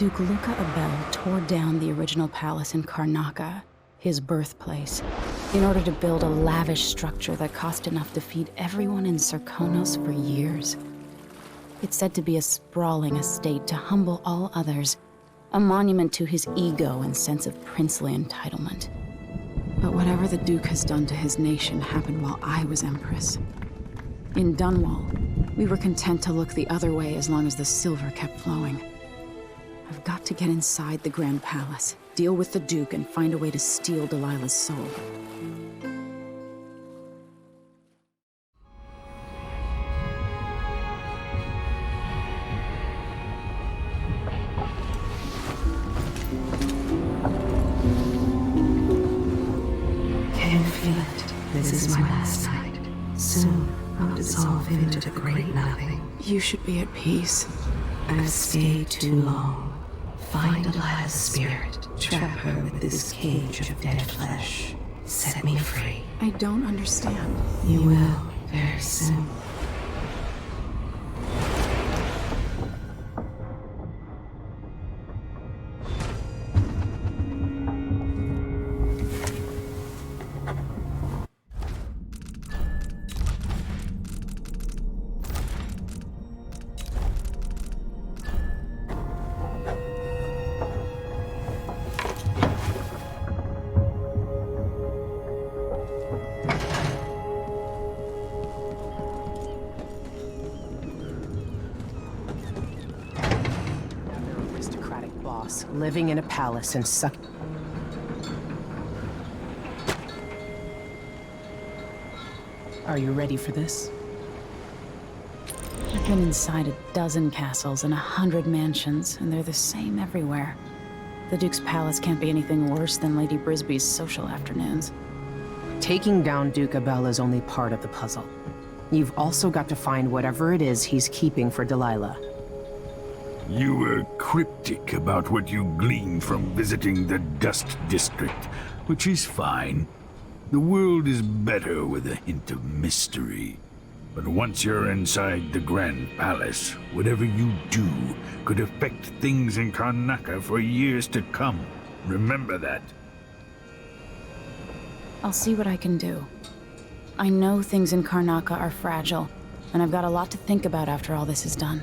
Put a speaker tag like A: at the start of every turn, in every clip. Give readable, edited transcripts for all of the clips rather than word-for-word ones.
A: Duke Luca Abel tore down the original palace in Karnaca, his birthplace, in order to build a lavish structure that cost enough to feed everyone in Serkonos for years. It's said to be a sprawling estate to humble all others, a monument to his ego and sense of princely entitlement. But whatever the Duke has done to his nation happened while I was Empress. In Dunwall, we were content to look the other way as long as the silver kept flowing. I've got to get inside the Grand Palace, deal with the Duke, and find a way to steal Delilah's soul.
B: Can feel it. This is my last night. Soon I'll dissolve into the great nothing.
A: You should be at peace.
B: I've stayed too long. Find Delilah's spirit. Trap her with this cage of dead flesh. Set me free.
A: I don't understand.
B: You will, very soon.
C: Living in a palace and suck. Are you ready for this?
A: I've been inside a dozen castles and 100 mansions, and they're the same everywhere. The Duke's palace can't be anything worse than Lady Brisby's social afternoons.
C: Taking down Duke Abel is only part of the puzzle. You've also got to find whatever it is he's keeping for Delilah.
D: You were cryptic about what you gleaned from visiting the Dust District, which is fine. The world is better with a hint of mystery. But once you're inside the Grand Palace, whatever you do could affect things in Karnaca for years to come. Remember that.
A: I'll see what I can do. I know things in Karnaca are fragile, and I've got a lot to think about after all this is done.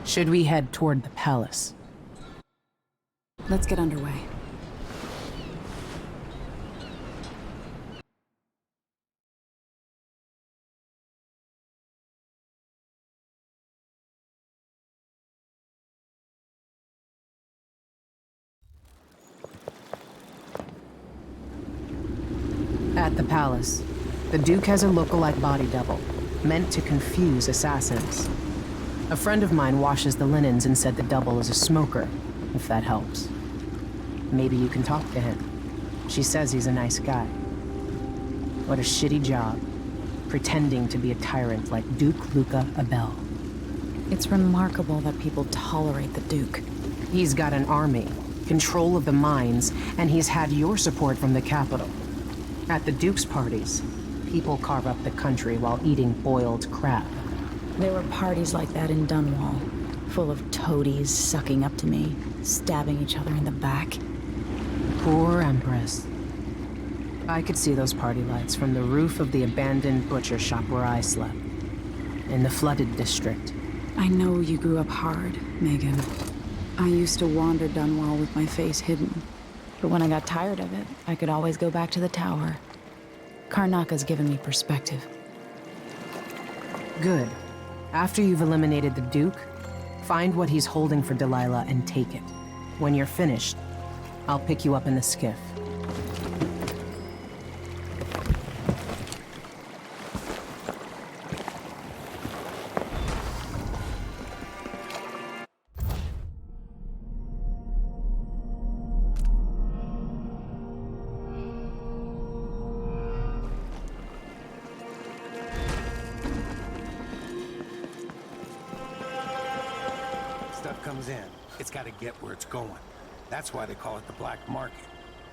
C: Should we head toward the palace?
A: Let's get underway.
C: At the palace, the Duke has a look-alike body double, meant to confuse assassins. A friend of mine washes the linens and said the double is a smoker, if that helps. Maybe you can talk to him. She says he's a nice guy. What a shitty job, pretending to be a tyrant like Duke Luca Abel.
A: It's remarkable that people tolerate the Duke.
C: He's got an army, control of the mines, and he's had your support from the capital. At the Duke's parties, people carve up the country while eating boiled crab.
A: There were parties like that in Dunwall, full of toadies sucking up to me, stabbing each other in the back.
C: Poor Empress. I could see those party lights from the roof of the abandoned butcher shop where I slept, in the flooded district.
A: I know you grew up hard, Megan. I used to wander Dunwall with my face hidden, but when I got tired of it, I could always go back to the tower. Karnaca's given me perspective.
C: Good. After you've eliminated the Duke, find what he's holding for Delilah and take it. When you're finished, I'll pick you up in the skiff.
E: Stuff comes in. It's got to get where it's going. That's why they call it the black market.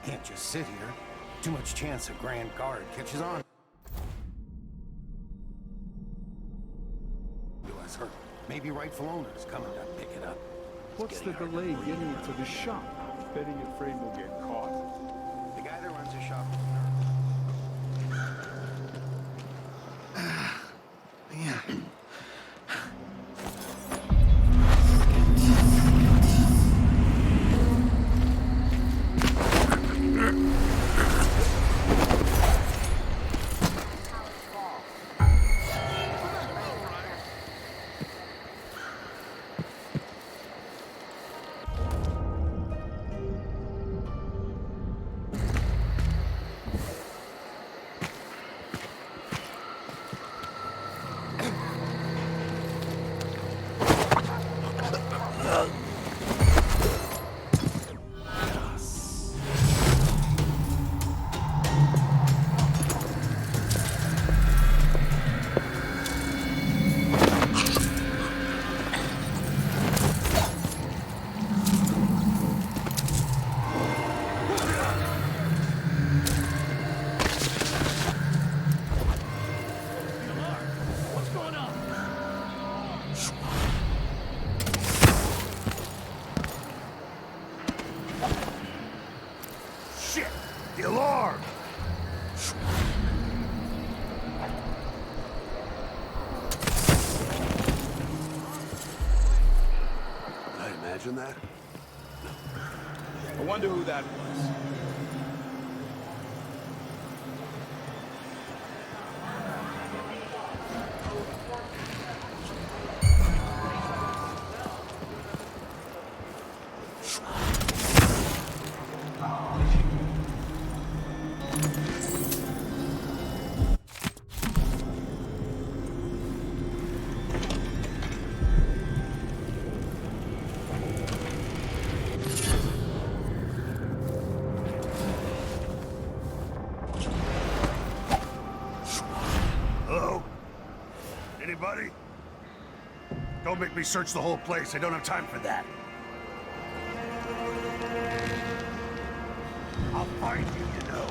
E: Can't just sit here. Too much chance a Grand Guard catches on. US hurt. Maybe rightful owner's coming to pick it up.
F: What's the delay getting it to the shop? Betting afraid we'll get caught.
E: The guy that runs the shop is a nerd. Yeah.
D: The alarm!
E: Did I imagine that?
F: I wonder who that was.
D: Hello? Anybody? Don't make me search the whole place. I don't have time for that. I'll find you, you know.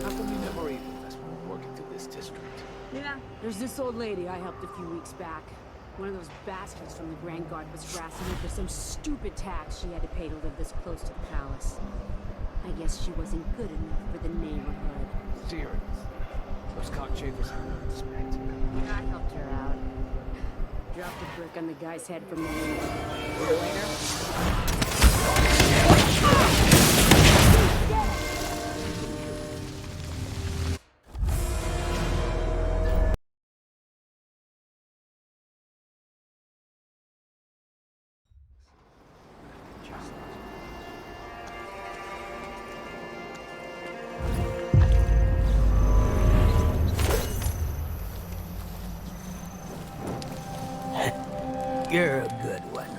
F: How come you never even us when we're working through this district?
G: Yeah, there's this old lady I helped a few weeks back. One of those bastards from the Grand Guard was harassing her for some stupid tax she had to pay to live this close to the palace. I guess she wasn't good enough for the neighborhood.
F: Serious. Those cockchafers have no respect.
G: I helped her out. Dropped a brick on the guy's head from the window. Later.
H: You're a good one.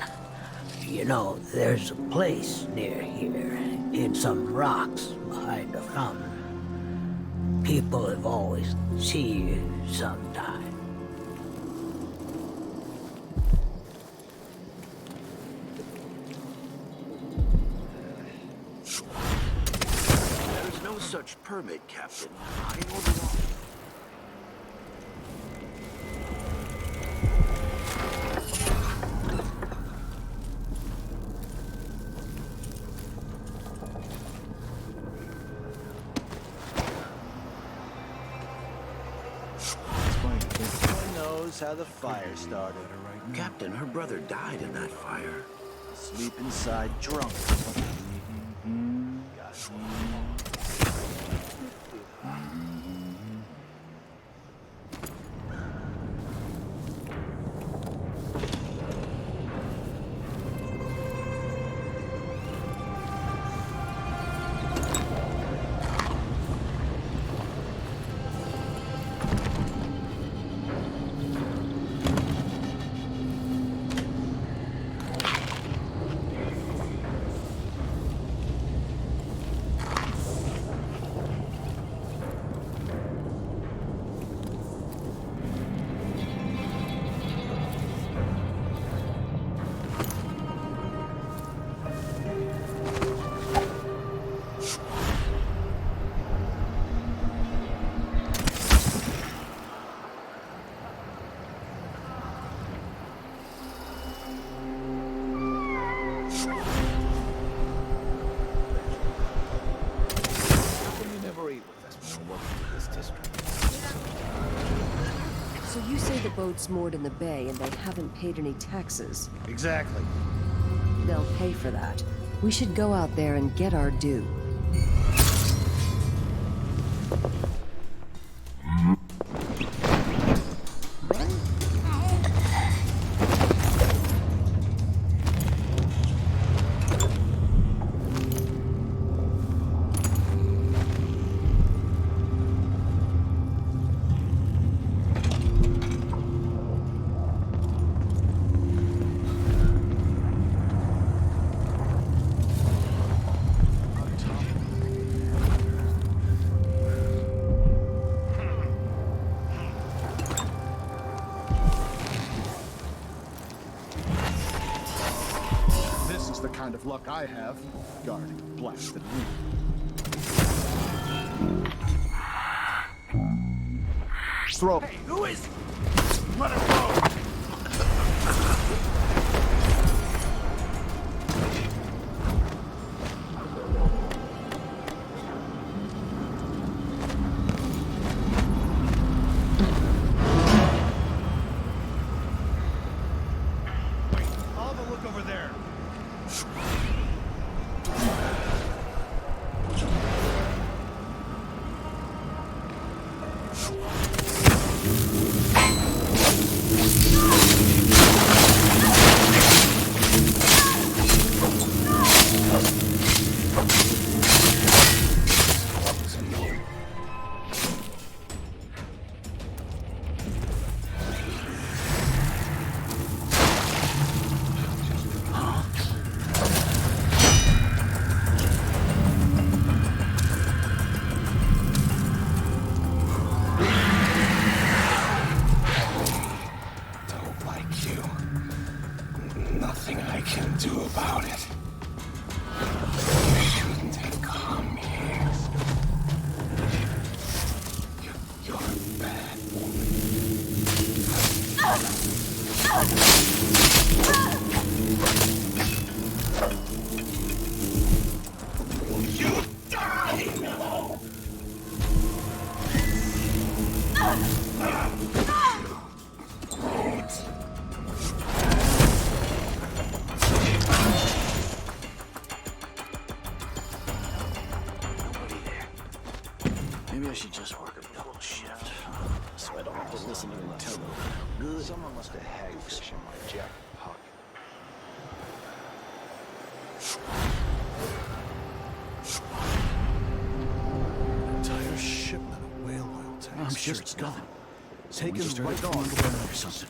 H: You know, there's a place near here, in some rocks behind a fountain. People have always seen you sometime.
E: There's no such permit, Captain. I know the law.
I: How the fire started.
E: Captain, her brother died in that fire.
I: Sleep inside drunk.
J: You say the boat's moored in the bay and they haven't paid any taxes.
I: Exactly.
J: They'll pay for that. We should go out there and get our due.
F: This is the kind of luck I have, guarding a blasted room. Throw.
I: Hey, who is... Let her go! I'll have a look over there.
K: Nothing I can do about it. You shouldn't have come here. You're a bad woman. You die now!
I: Maybe I should just work a double shift. So I don't have to listen to them tell me. Good. Someone must have hagfish in my jacket pocket.
F: An entire shipment of whale oil tanks.
I: I'm sure it's nothing.
F: Taken right
I: on
F: on.
I: or something.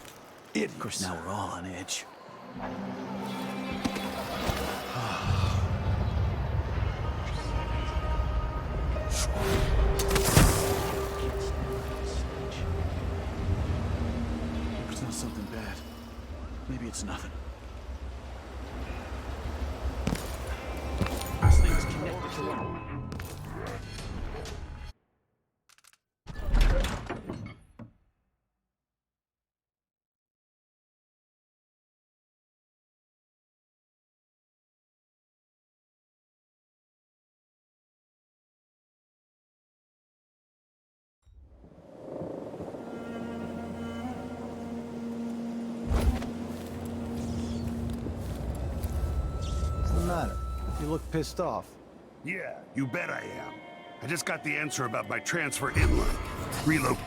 I: Of course, now we're all on edge. It's not something bad. Maybe it's nothing. This thing's connected to it.
E: What's the matter? You look pissed off.
L: Yeah, you bet I am. I just got the answer about my transfer inland. Reload.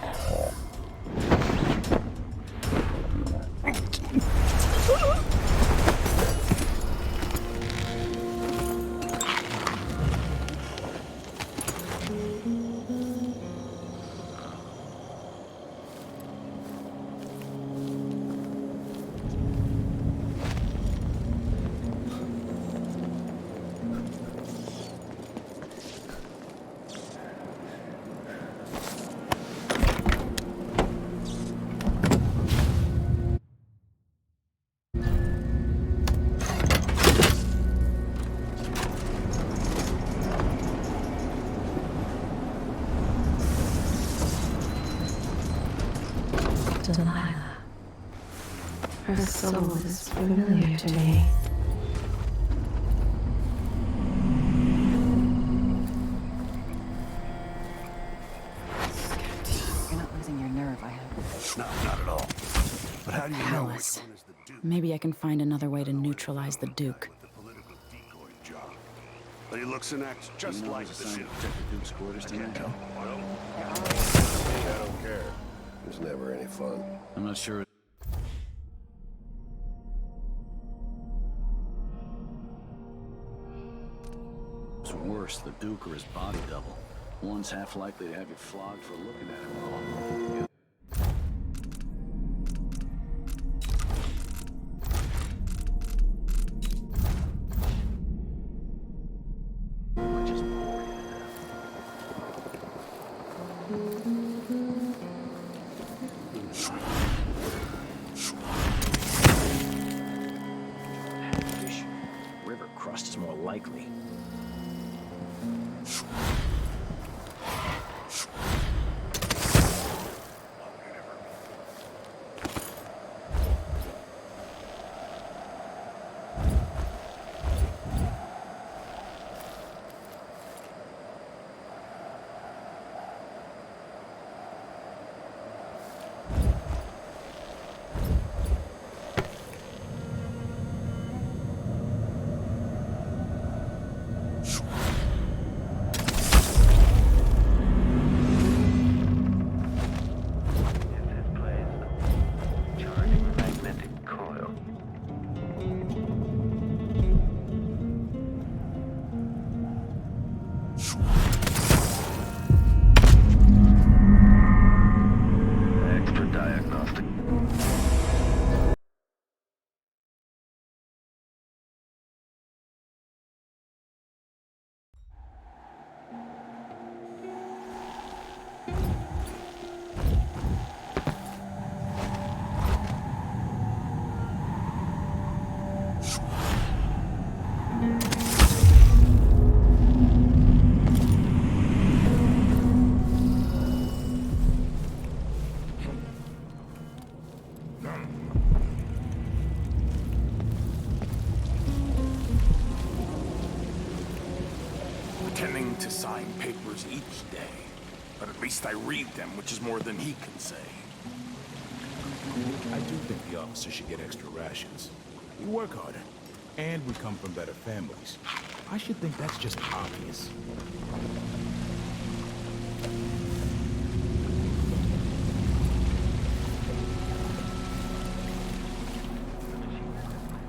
B: Delilah. Her soul is familiar to me.
J: You're not losing your nerve I have.
L: No, not at all. But how do you know which
A: Palace.
L: one is the Duke?
A: Maybe I can find another way to neutralize the Duke.
L: With the political decoy job. But he looks and acts just like the Duke.
I: The Duke's quarters tonight.
M: I don't care. There's never any fun.
I: I'm not sure. It's worse, the Duke or his body double. One's half likely to have you flogged for looking at him wrong. River crust is more likely.
N: Pretending to sign papers each day. But at least I read them, which is more than he can say.
F: I do think the officers should get extra rations. We work harder, and we come from better families. I should think that's just obvious.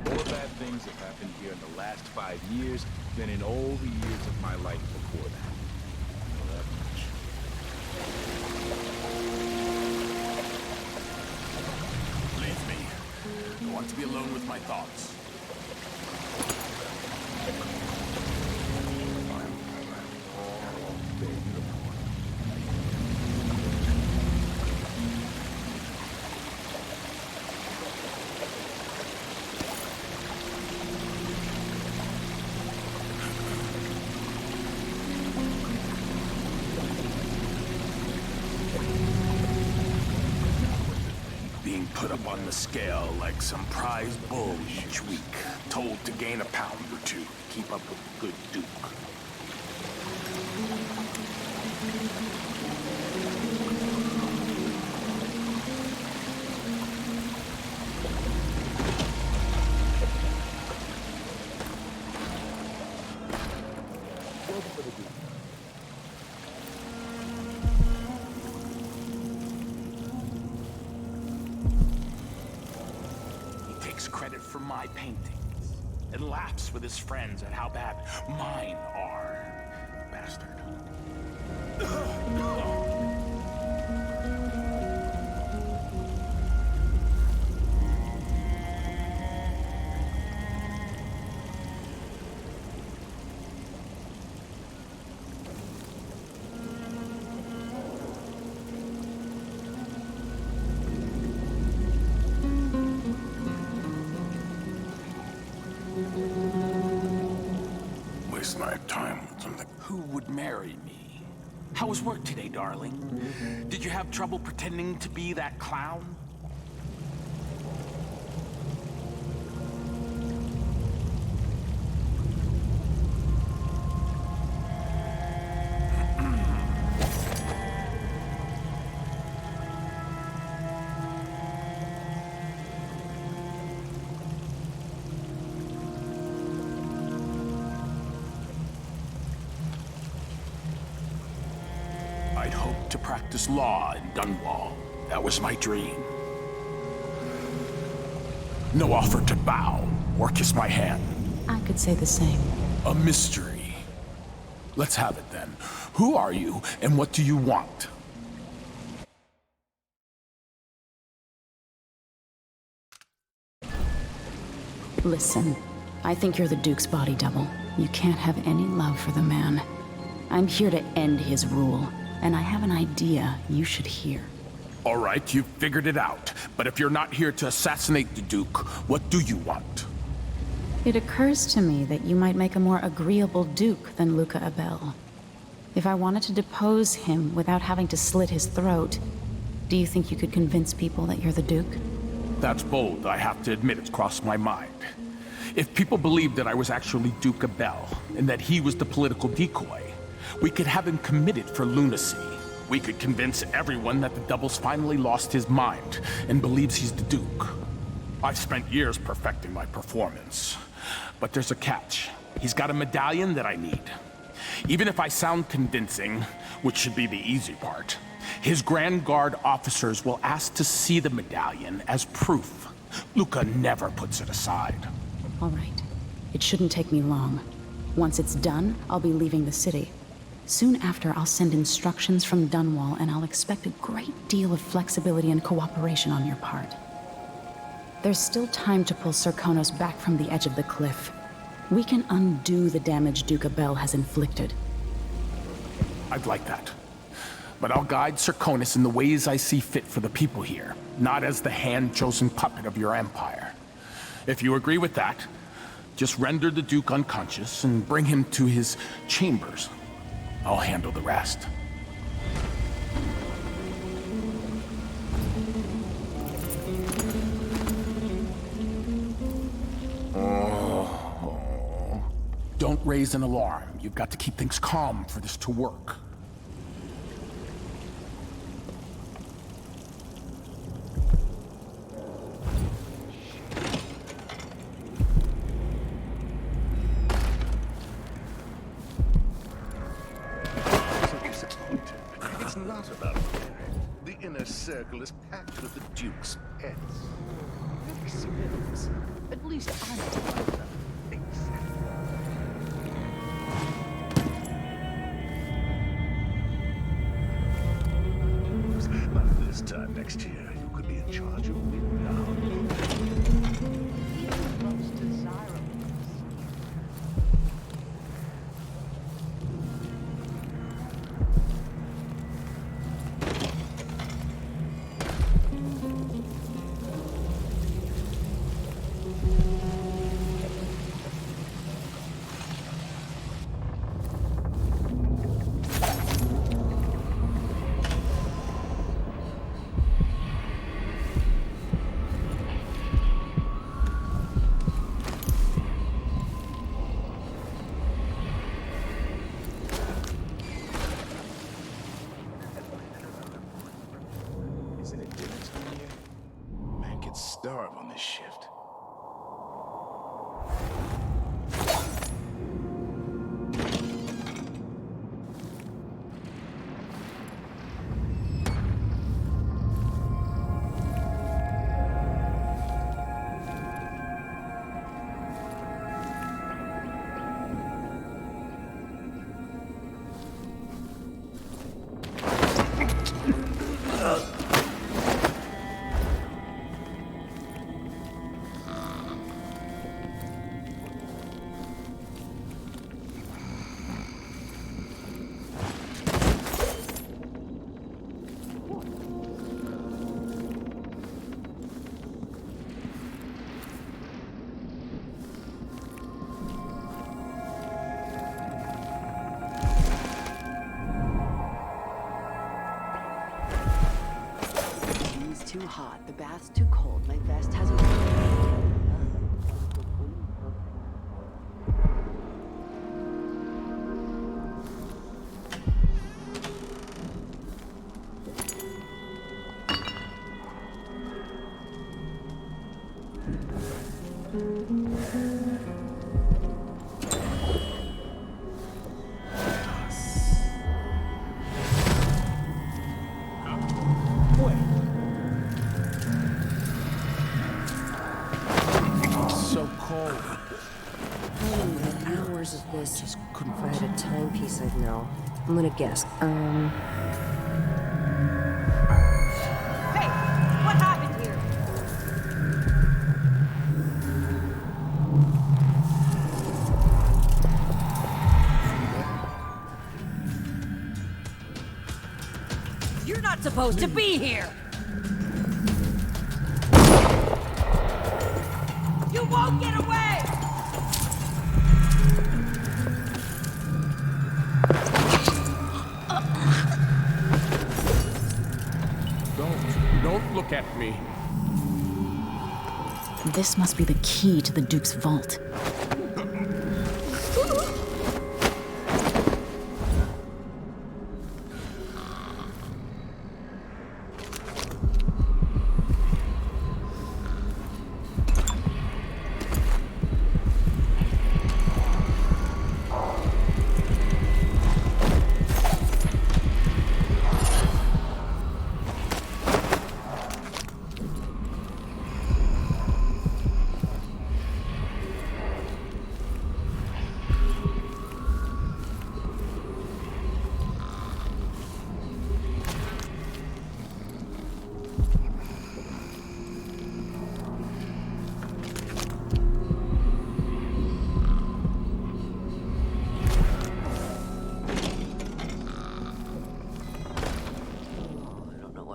F: More bad things have happened here in the last 5 years than in all the years of my life before that. I know that much.
N: Leave me. I want to be alone with my thoughts. Being put up on the scale like some prize bull each week, told to gain a pound or two, keep up with the good Duke. Credit for my paintings and laughs with his friends at how bad mine are. Bastard. Waste my time with something. Who would marry me? How was work today, darling? Did you have trouble pretending to be that clown? to practice law in Dunwall. That was my dream. No offer to bow or kiss my hand.
A: I could say the same.
N: A mystery. Let's have it then. Who are you, and what do you want?
A: Listen, I think you're the Duke's body double. You can't have any love for the man. I'm here to end his rule, and I have an idea you should hear.
N: All right, you've figured it out. But if you're not here to assassinate the Duke, what do you want?
A: It occurs to me that you might make a more agreeable Duke than Luca Abel. If I wanted to depose him without having to slit his throat, do you think you could convince people that you're the Duke?
N: That's bold. I have to admit it's crossed my mind. If people believed that I was actually Duke Abel, and that he was the political decoy, we could have him committed for lunacy. We could convince everyone that the Double's finally lost his mind, and believes he's the Duke. I've spent years perfecting my performance. But there's a catch. He's got a medallion that I need. Even if I sound convincing, which should be the easy part, his Grand Guard officers will ask to see the medallion as proof. Luca never puts it aside.
A: All right. It shouldn't take me long. Once it's done, I'll be leaving the city. Soon after, I'll send instructions from Dunwall, and I'll expect a great deal of flexibility and cooperation on your part. There's still time to pull Serkonos back from the edge of the cliff. We can undo the damage Duke Abel has inflicted.
N: I'd like that. But I'll guide Serkonos in the ways I see fit for the people here, not as the hand-chosen puppet of your empire. If you agree with that, just render the Duke unconscious and bring him to his chambers. I'll handle the rest. Don't raise an alarm. You've got to keep things calm for this to work.
O: It's not about the inner circle is packed with the Duke's pets. At least I know. But this time next year, you could be in charge of Midtown. Most desirable.
F: Starve on this shift.
J: Too hot, the bath's too cold, my vest has a... this. If I had a timepiece, I'd know. I'm gonna guess.
G: Hey, what happened here? You're not supposed to be here! You won't get away!
N: Don't look at me.
A: This must be the key to the Duke's vault.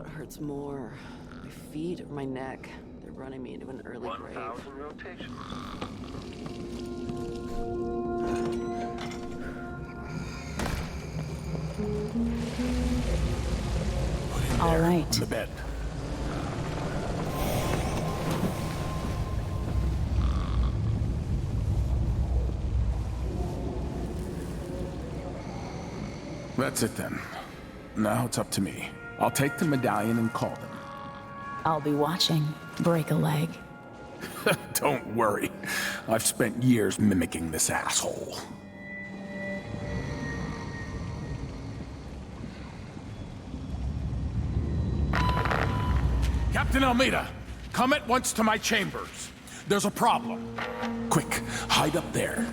J: Hurts more, my feet or my neck. They're running me into an early grave.
I: 1,000 rotations.
A: All right.
N: On the bed. That's it then. Now it's up to me. I'll take the medallion and call them.
A: I'll be watching. Break a leg.
N: Don't worry. I've spent years mimicking this asshole. Captain Almeida, come at once to my chambers. There's a problem. Quick, hide up there.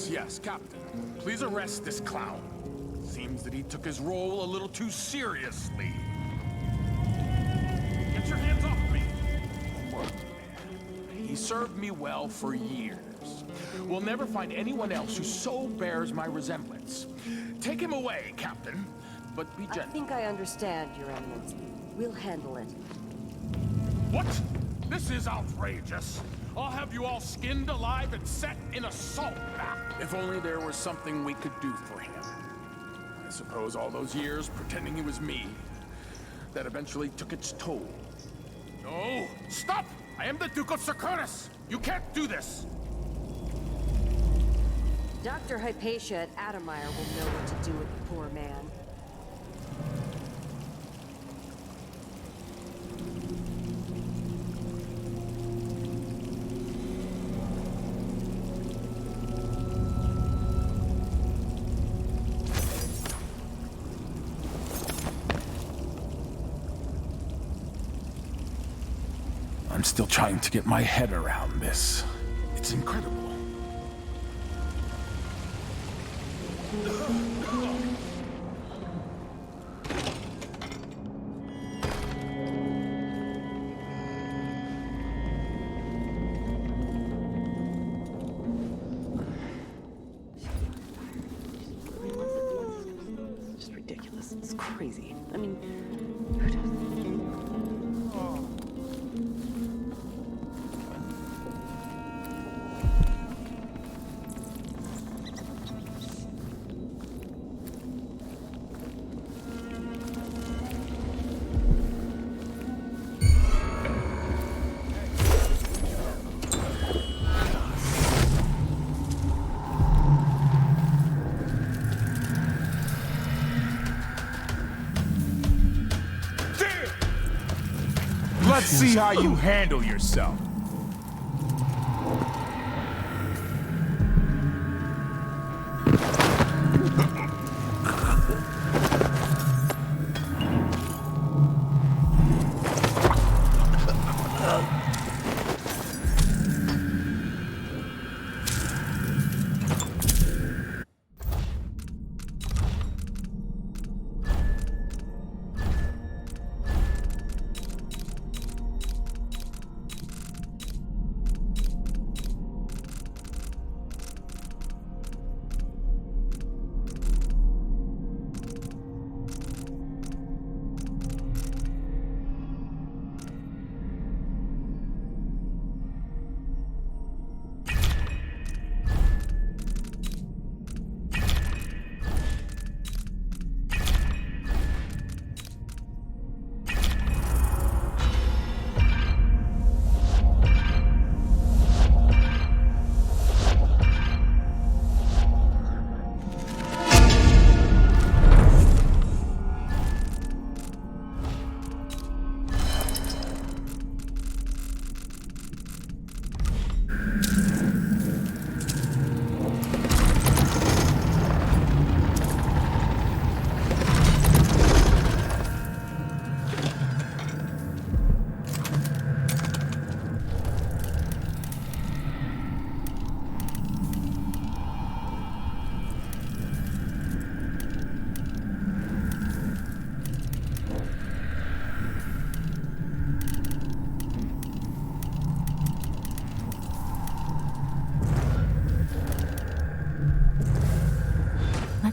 N: Yes, Captain. Please arrest this clown. Seems that he took his role a little too seriously. Get your hands off me! He served me well for years. We'll never find anyone else who so bears my resemblance. Take him away, Captain, but be gentle.
J: I think I understand, Your Eminence. We'll handle it.
N: What? This is outrageous. I'll have you all skinned alive and set in a salt bath. If only there was something we could do for him. I suppose all those years pretending he was me, that eventually took its toll. No! Stop! I am the Duke of Securus! You can't do this!
J: Dr. Hypatia at Adamire will know what to do with the poor man.
N: I'm still trying to get my head around this. It's incredible.
J: It's just ridiculous. It's crazy. I mean, who does?
F: Let's see how you handle yourself.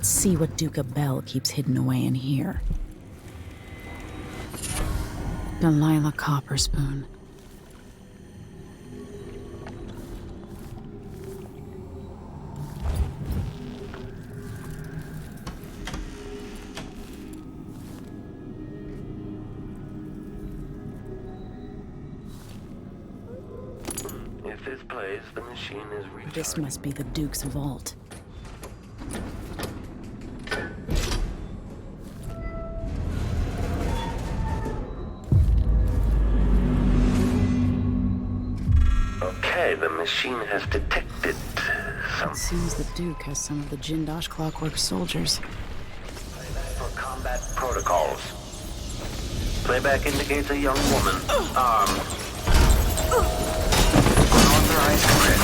A: Let's see what Duke of Bell keeps hidden away in here. Delilah Copperspoon.
P: If this plays, the machine is recharged.
A: This must be the Duke's vault.
P: Okay, the machine has detected some.
A: It seems the Duke has some of the Jindosh Clockwork soldiers.
P: For combat protocols. Playback indicates a young woman, armed. Unauthorized credit.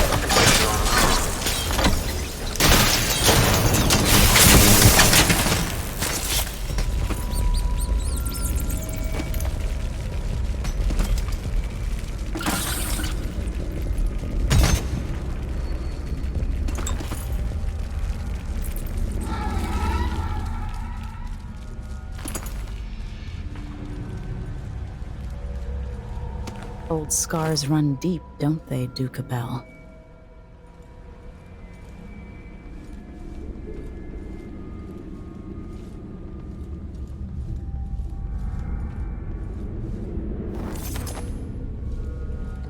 A: Old scars run deep, don't they, Duke of Bell?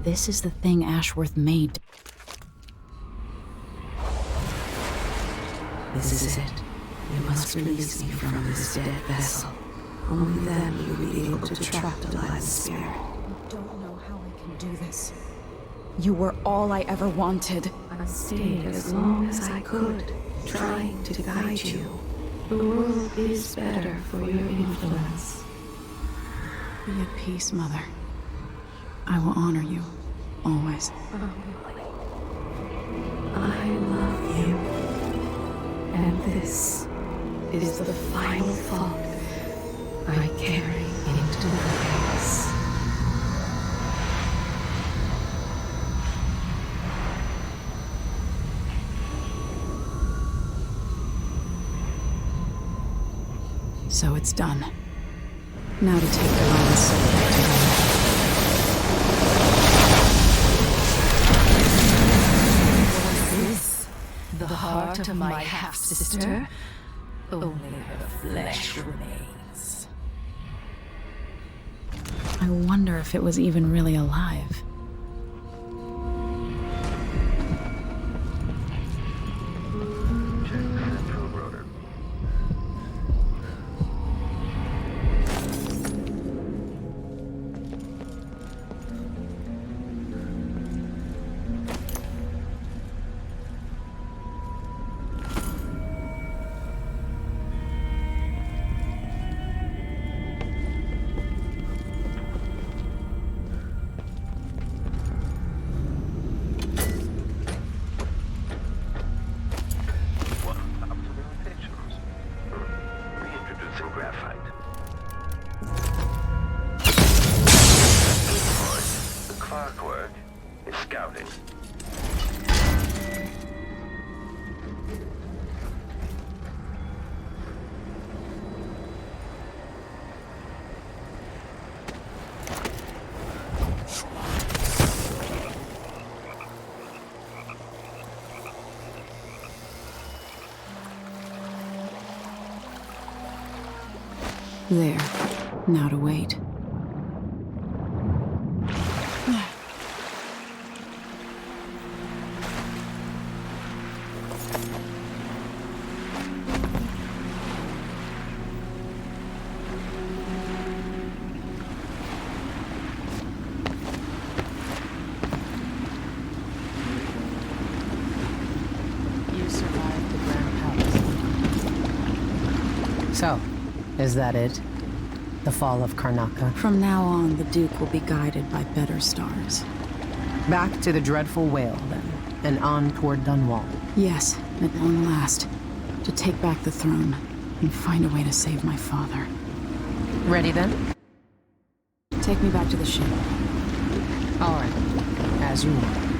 A: This is the thing Ashworth made.
B: This is it. You must release me from this dead vessel. Only then will you be able to trap Delilah's spirit.
A: I don't know how I can do this. You were all I ever wanted.
B: I stayed as long as I could, trying to guide you. The world is better for your influence.
A: Be at peace, Mother. I will honor you, always.
B: I love you. And this is the final thought I carry into my grace.
A: So it's done. Now to take Delilah's soul back to her.
B: The heart of my half-sister? Only her flesh remains.
A: I wonder if it was even really alive. There. Now to wait.
C: You survived the Grand Palace. So, is that it? The fall of Karnaca?
A: From now on, the Duke will be guided by better stars.
C: Back to the dreadful whale, then, and on toward Dunwall.
A: Yes, at long last. To take back the throne, and find a way to save my father.
C: Ready, then?
A: Take me back to the ship.
C: All right. As you want.